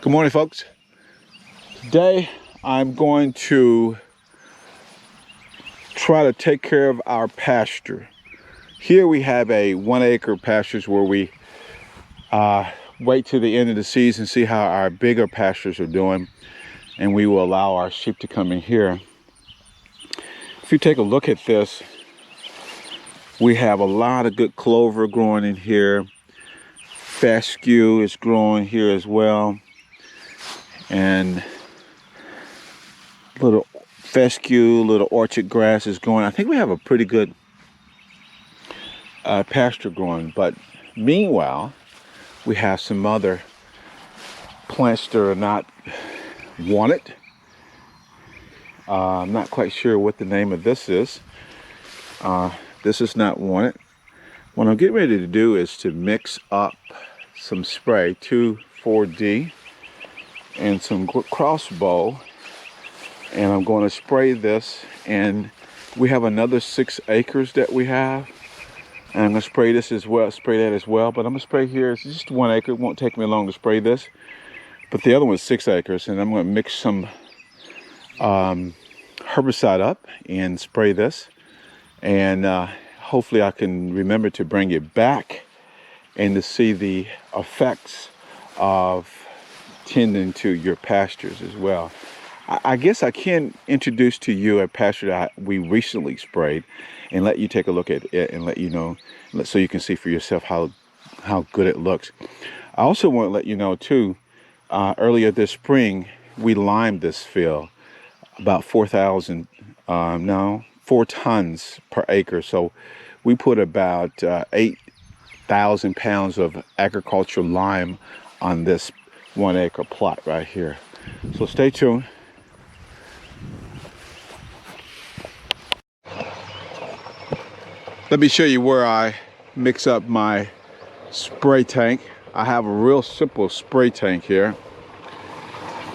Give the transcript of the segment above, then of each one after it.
Good morning, folks. Today I'm going to try to take care of our pasture. Here we have a 1 acre pastures where we wait to the end of the season, see how our bigger pastures are doing, and we will allow our sheep to come in here. If you take a look at this, we have a lot of good clover growing in here. Fescue is growing here as well, and little fescue, little orchard grass is growing. I think we have a pretty good pasture growing, but meanwhile we have some other plants that are not wanted. I'm not quite sure what the name of this is. This is not wanted. What I'm getting ready to do is to mix up some spray, 2,4-D, and some crossbow, and I'm going to spray this. And we have another 6 acres that we have, and I'm going to spray this as well, spray that as well. But I'm going to spray here. It's just 1 acre. It won't take me long to spray this, but the other one's 6 acres, and I'm going to mix some herbicide up and spray this, and hopefully I can remember to bring it back and to see the effects of tending to your pastures as well. I guess I can introduce to you a pasture that we recently sprayed and let you take a look at it and let you know, so you can see for yourself how good it looks. I also want to let you know too, earlier this spring we limed this field about 4 tons per acre. So we put about 8,000 pounds of agricultural lime on this 1 acre plot right here. So stay tuned. Let me show you where I mix up my spray tank. I have a real simple spray tank here.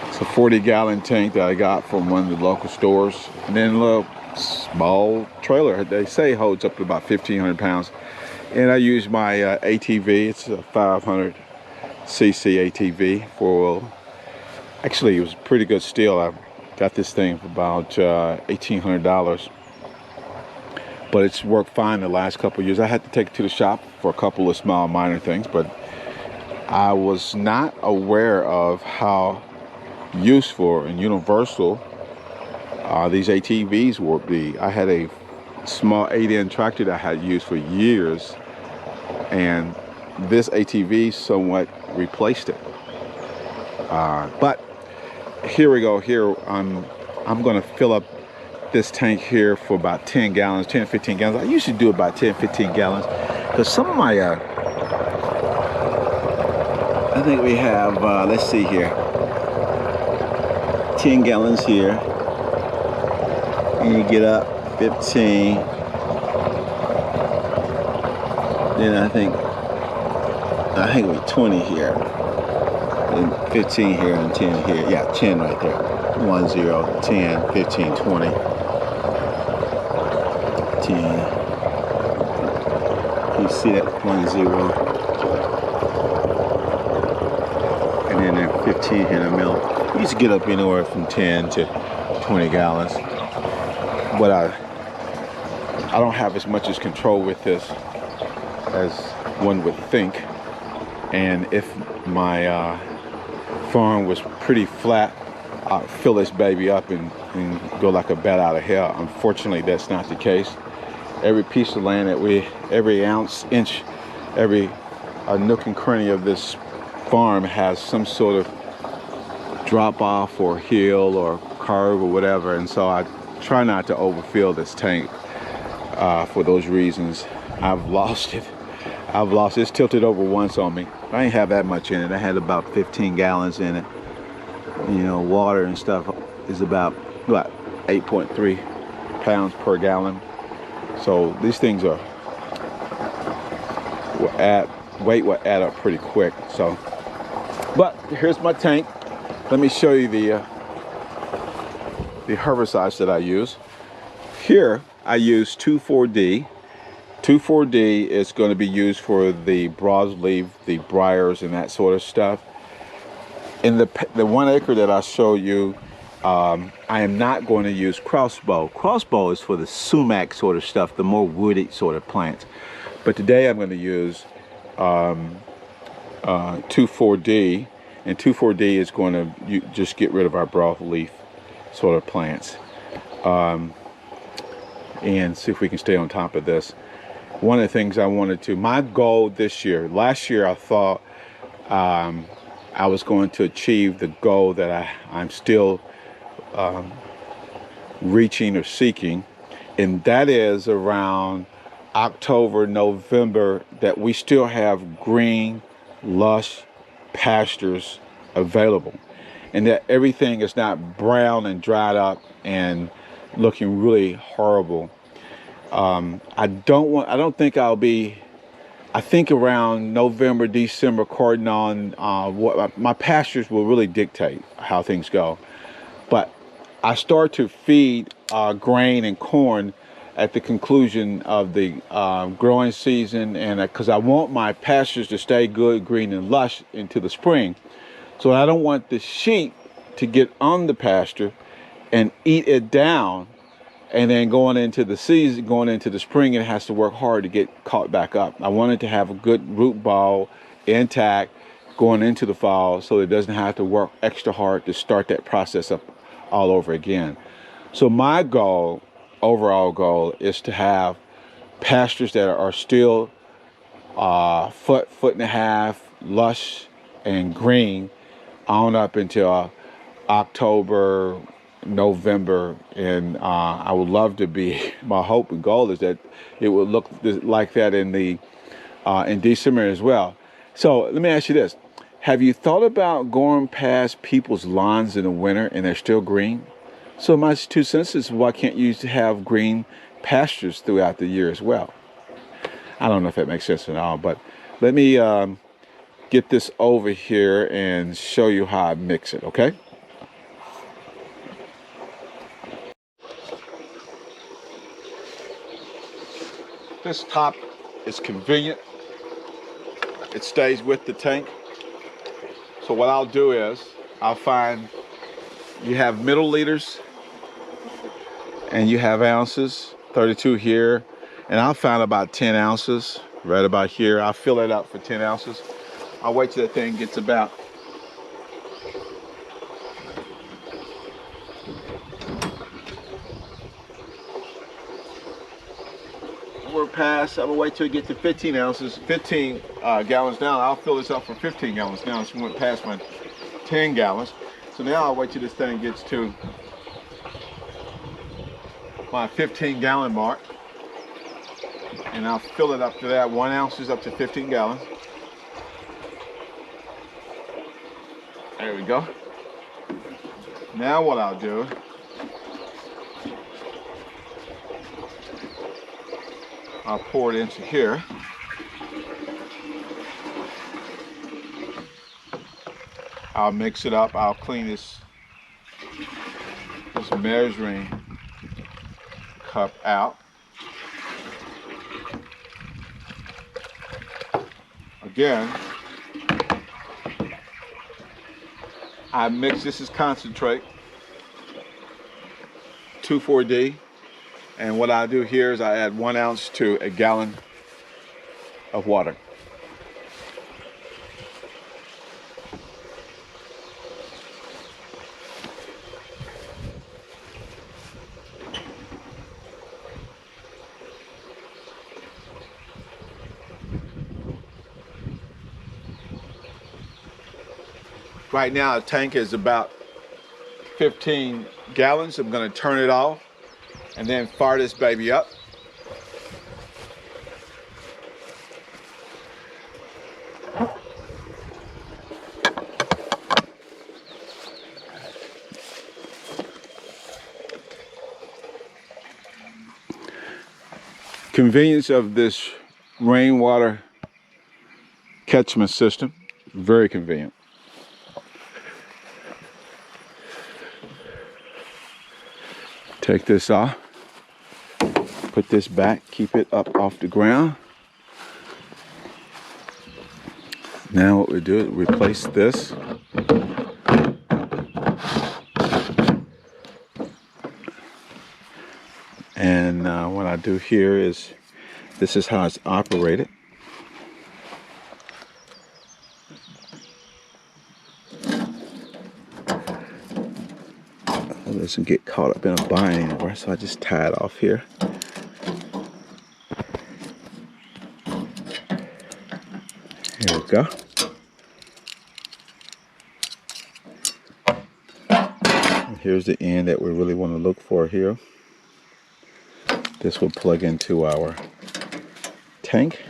It's a 40-gallon tank that I got from one of the local stores, and then a little small trailer. They say holds up to about 1,500 pounds. And I use my ATV. It's a 500cc ATV for, actually it was a pretty good steal. I got this thing for about $1,800, but it's worked fine the last couple of years. I had to take it to the shop for a couple of small minor things, but I was not aware of how useful and universal these ATVs would be. I had a small 8-inch tractor that I had used for years, and this ATV somewhat replaced it. But here we go. Here I'm going to fill up this tank here for about 10 gallons, 10 15 gallons. I usually do about 10 15 gallons because some of my I think we have let's see here, 10 gallons here, and you get up 15, then I think we 20 here, and 15 here, and 10 here. Yeah, 10 right there. 1 0 10 15 20 10. You see that 1 0, and then there 15 here in the middle. You used to get up anywhere from 10 to 20 gallons, but I don't have as much as control with this as one would think. And if my farm was pretty flat, I'd fill this baby up and go like a bat out of hell. Unfortunately, that's not the case. Every piece of land that every inch, every nook and cranny of this farm has some sort of drop off or hill or curve or whatever, and so I try not to overfill this tank for those reasons. I've lost it. It's tilted over once on me. I didn't have that much in it. I had about 15 gallons in it. You know, water and stuff is about 8.3 pounds per gallon. So these things weight will add up pretty quick. So, but here's my tank. Let me show you the herbicides that I use. Here I use 2,4-D. 2,4-D is going to be used for the broadleaf, the briars and that sort of stuff. In the 1 acre that I show you, I am not going to use crossbow. Crossbow is for the sumac sort of stuff, the more woody sort of plants. But today I'm going to use 2,4-D, and 2,4-D is going to just get rid of our broadleaf sort of plants. And see if we can stay on top of this. One of the things I wanted to, my goal this year, last year I thought I was going to achieve the goal that I'm still reaching or seeking, and that is around October, November, that we still have green, lush pastures available, and that everything is not brown and dried up and looking really horrible. I think around November, December, cordon on, what my pastures will really dictate how things go. But I start to feed grain and corn at the conclusion of the growing season, and because I want my pastures to stay good, green, and lush into the spring. So I don't want the sheep to get on the pasture and eat it down, and then going into the season, going into the spring, it has to work hard to get caught back up. I want it to have a good root ball intact going into the fall, so it doesn't have to work extra hard to start that process up all over again. So my goal, overall goal, is to have pastures that are still foot and a half, lush and green on up until October, November, and I would love to be, my hope and goal is that it would look like that in December as well. So let me ask you this. Have you thought about going past people's lawns in the winter and they're still green? So my 2 cents is, why can't you have green pastures throughout the year as well? I don't know if that makes sense at all, but let me get this over here and show you how I mix it, okay? This top is convenient. It stays with the tank. So what I'll do is, I'll find, you have milliliters and you have ounces, 32 here, and I'll find about 10 ounces right about here. I'll fill it up for 10 ounces. I'll wait till that thing gets about past. I'm gonna wait till it gets to 15 ounces, 15 gallons down. I'll fill this up for 15 gallons now. So we went past my 10 gallons. So now I'll wait till this thing gets to my 15 gallon mark, and I'll fill it up to that. 1 ounce is up to 15 gallons. There we go. Now what I'll do, I'll pour it into here. I'll mix it up. I'll clean this measuring cup out. Again, I mix, this is concentrate, 2,4-D. And what I do here is I add 1 ounce to a gallon of water. Right now the tank is about 15 gallons. I'm going to turn it off and then fire this baby up. Convenience of this rainwater catchment system, very convenient. Take this off, put this back, keep it up off the ground. Now what we do is replace this I do here is, this is how it's operated. It doesn't get caught up in a bind anymore, so I just tie it off here. Here we go. And here's the end that we really want to look for here. This will plug into our tank.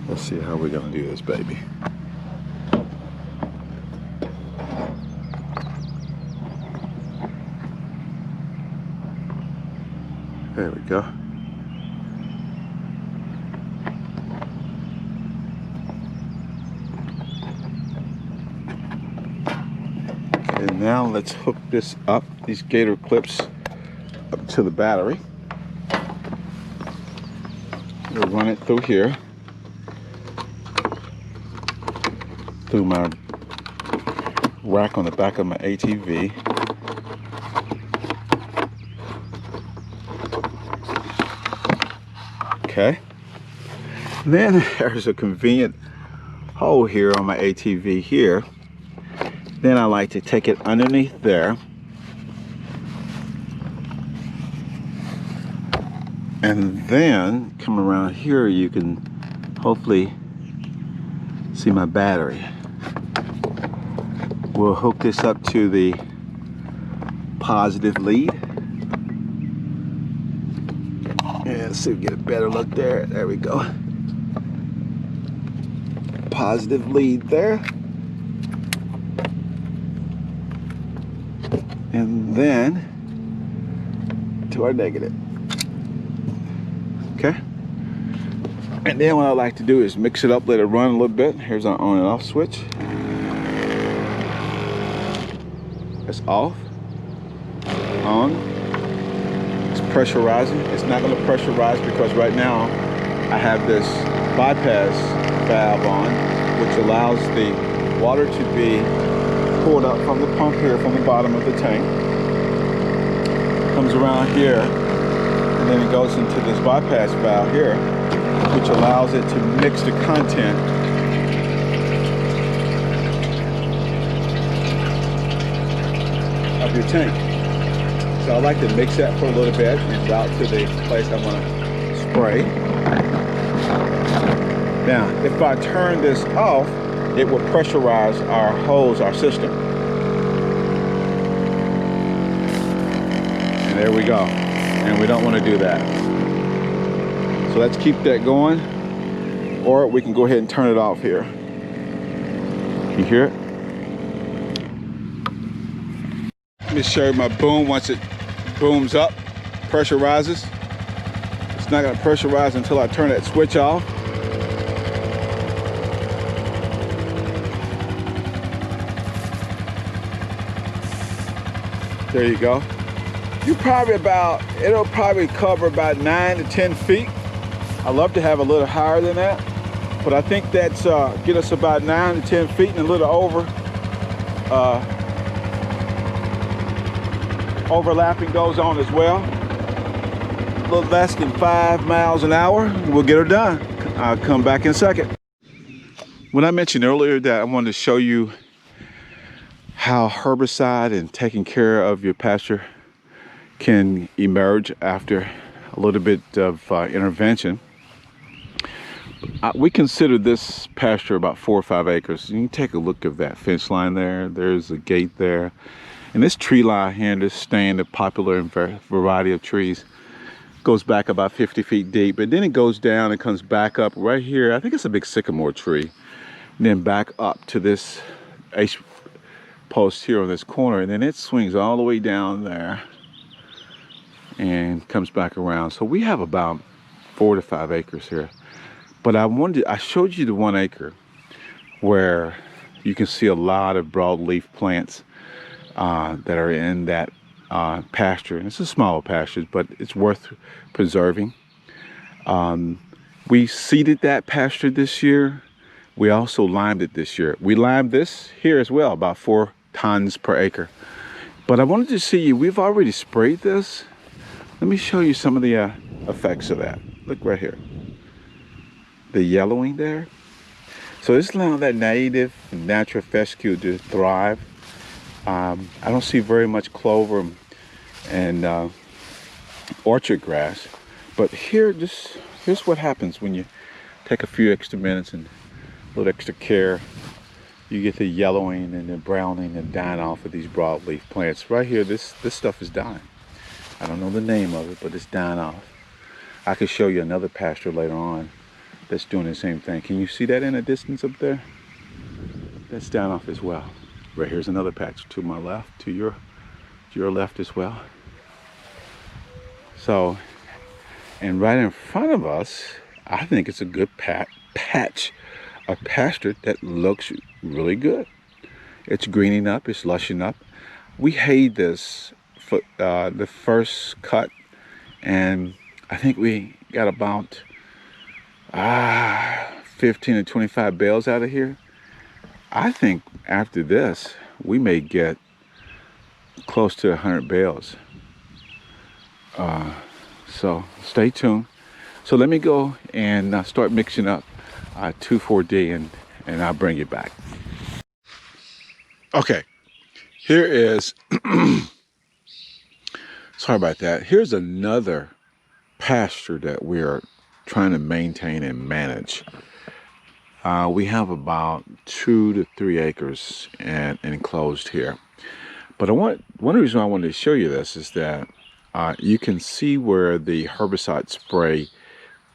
Let's see how we're going to do this, baby. There we go. Okay, now let's hook this up, these gator clips, up to the battery. We'll run it through here, through my rack on the back of my ATV. Okay. Then there's a convenient hole here on my ATV here. Then I like to take it underneath there and then come around here. You can hopefully see my battery. We'll hook this up to the positive lead. Yeah, let's see if we get a better look there. There we go. Positive lead there. And then to our negative. Okay. And then what I like to do is mix it up, let it run a little bit. Here's our on and off switch. It's off. On. It's pressurizing. It's not going to pressurize because right now I have this bypass valve on, which allows the water to be pulled up from the pump here from the bottom of the tank. Comes around here and then it goes into this bypass valve here, which allows it to mix the content of your tank. So I like to mix that for a little bit and route to the place I want to spray. Now, if I turn this off, it will pressurize our hose, our system. And there we go. And we don't want to do that. So let's keep that going. Or we can go ahead and turn it off here. You hear it? Let me show you my boom. Once it booms up, pressurizes. It's not going to pressurize until I turn that switch off. There you go. It'll probably cover about 9 to 10 feet. I love to have a little higher than that, but I think that's get us about 9 to 10 feet and a little over. Overlapping goes on as well. A little less than 5 miles an hour, we'll get her done. I'll come back in a second. When I mentioned earlier that I wanted to show you how herbicide and taking care of your pasture can emerge after a little bit of intervention. We consider this pasture about 4 or 5 acres. You can take a look at that fence line there. There's a gate there. And this tree line here, this stand, a popular variety of trees, goes back about 50 feet deep. But then it goes down and comes back up right here. I think it's a big sycamore tree. And then back up to this H post here on this corner. And then it swings all the way down there and comes back around. So we have about 4 to 5 acres here. But I showed you the 1 acre where you can see a lot of broadleaf plants that are in that pasture. And it's a small pasture, but it's worth preserving. We seeded that pasture this year We also limed it this year. We limed this here as well, about 4 tons per acre. But I wanted to see you, we've already sprayed this. Let me show you some of the effects of that. Look right here. The yellowing there. So this allowing that native, natural fescue to thrive. I don't see very much clover and orchard grass. But here's what happens when you take a few extra minutes and a little extra care. You get the yellowing and the browning and dying off of these broadleaf plants. Right here, this stuff is dying. I don't know the name of it, but it's dying off. I could show you another pasture later on that's doing the same thing. Can you see that in the distance up there? That's dying off as well. Right here's another patch to my left, to your left as well. So, and right in front of us, I think it's a good patch of pasture that looks really good. It's greening up, it's lushing up. We hayed this for the first cut, and I think we got about 15 to 25 bales out of here. I think after this, we may get close to 100 bales. So stay tuned. So let me go and start mixing up 2,4-D and I'll bring you back. Okay, here is, sorry about that. Here's another pasture that we are trying to maintain and manage. We have about 2 to 3 acres and enclosed here. But one of the reasons I wanted to show you this is that you can see where the herbicide spray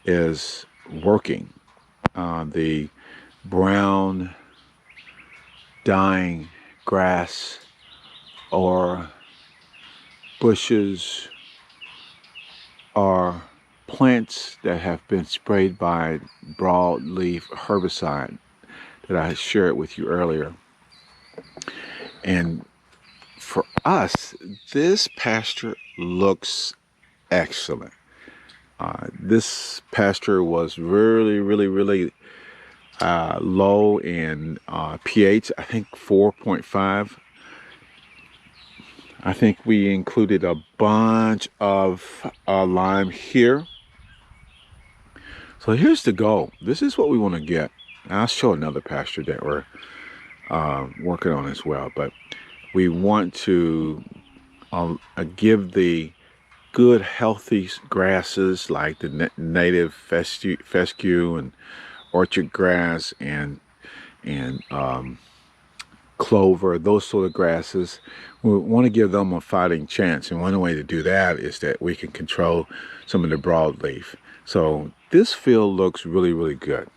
is working. The brown dying grass or bushes or plants that have been sprayed by broadleaf herbicide that I shared with you earlier. And for us, this pasture looks excellent. This pasture was really low in pH, I think 4.5. I think we included a bunch of lime here. So here's the goal. This is what we want to get. And I'll show another pasture that we're working on as well. But we want to give the good healthy grasses like the native fescue and orchard grass and clover, those sort of grasses. We want to give them a fighting chance, and one way to do that is that we can control some of the broadleaf. So this field looks really good.